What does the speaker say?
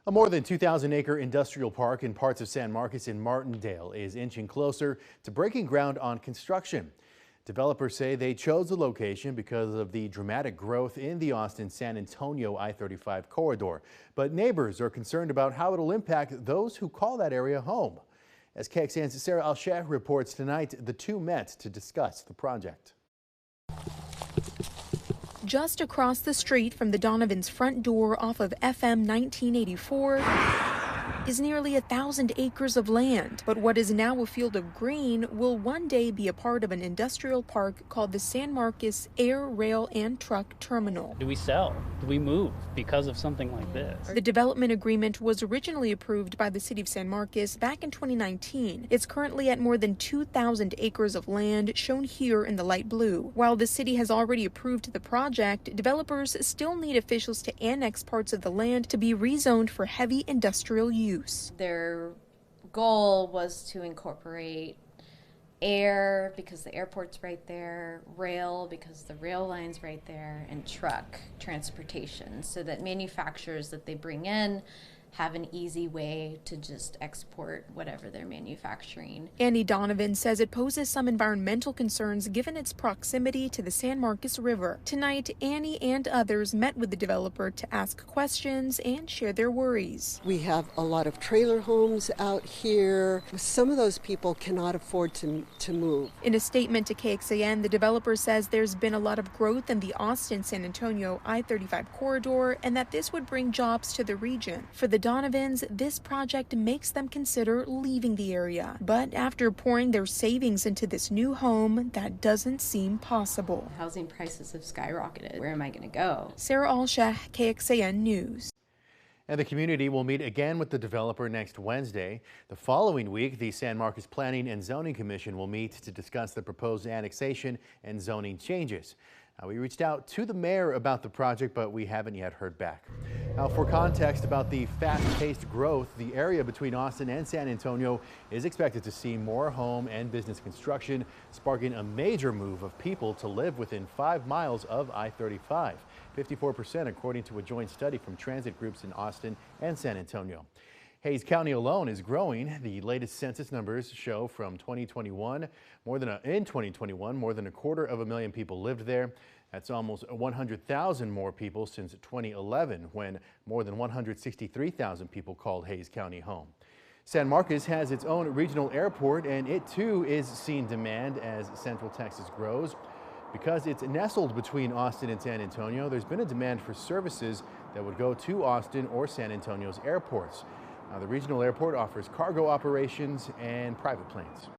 A more than 2,000-acre industrial park in parts of San Marcos and Martindale is inching closer to breaking ground on construction. Developers say they chose the location because of the dramatic growth in the Austin-San Antonio I-35 corridor. But neighbors are concerned about how it'll impact those who call that area home. As KXAN's Sarah Alsheh reports tonight, the two met to discuss the project. Just across the street from the Donovans' front door off of FM 1984 is nearly 1,000 acres of land. But what is now a field of green will one day be a part of an industrial park called the San Marcos Air, Rail, and Truck Terminal. Do we sell? Do we move because of something like this? The development agreement was originally approved by the city of San Marcos back in 2019. It's currently at more than 2,000 acres of land, shown here in the light blue. While the city has already approved the project, developers still need officials to annex parts of the land to be rezoned for heavy industrial use. Their goal was to incorporate air because the airport's right there, rail because the rail line's right there, and truck transportation so that manufacturers that they bring in have an easy way to just export whatever they're manufacturing. Annie Donovan says it poses some environmental concerns given its proximity to the San Marcos River. Tonight, Annie and others met with the developer to ask questions and share their worries. We have a lot of trailer homes out here. Some of those people cannot afford to move. In a statement to KXAN, the developer says there's been a lot of growth in the Austin-San Antonio I-35 corridor and that this would bring jobs to the region. For the Donovans, this project makes them consider leaving the area. But after pouring their savings into this new home, that doesn't seem possible. Housing prices have skyrocketed. Where am I going to go? Sarah Alsheh, KXAN News. And the community will meet again with the developer next Wednesday. The following week, the San Marcos Planning and Zoning Commission will meet to discuss the proposed annexation and zoning changes. We reached out to the mayor about the project, but we haven't yet heard back. Now, for context about the fast-paced growth, the area between Austin and San Antonio is expected to see more home and business construction, sparking a major move of people to live within 5 miles of I-35, 54% according to a joint study from transit groups in Austin and San Antonio. Hays County alone is growing. The latest census numbers show from 2021, more than a 250,000 people lived there. That's almost 100,000 more people since 2011, when more than 163,000 people called Hays County home. San Marcos has its own regional airport, and it too is seeing demand as Central Texas grows. Because it's nestled between Austin and San Antonio, there's been a demand for services that would go to Austin or San Antonio's airports. Now, the regional airport offers cargo operations and private planes.